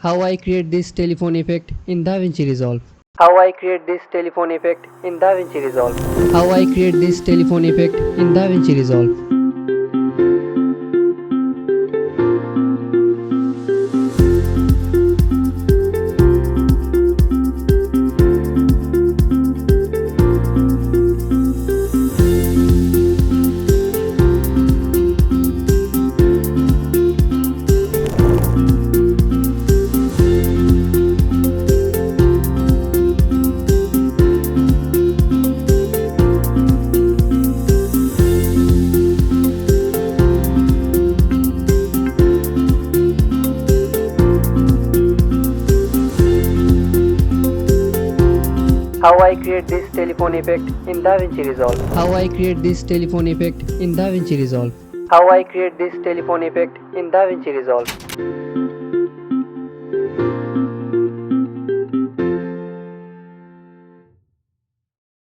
How I create this telephone effect in Davinci Resolve. How I create this telephone effect in Davinci Resolve. How I create this telephone effect in Davinci Resolve. How I create this telephone effect in Davinci Resolve. How I create this telephone effect in Davinci Resolve. How I create this telephone effect in Davinci Resolve.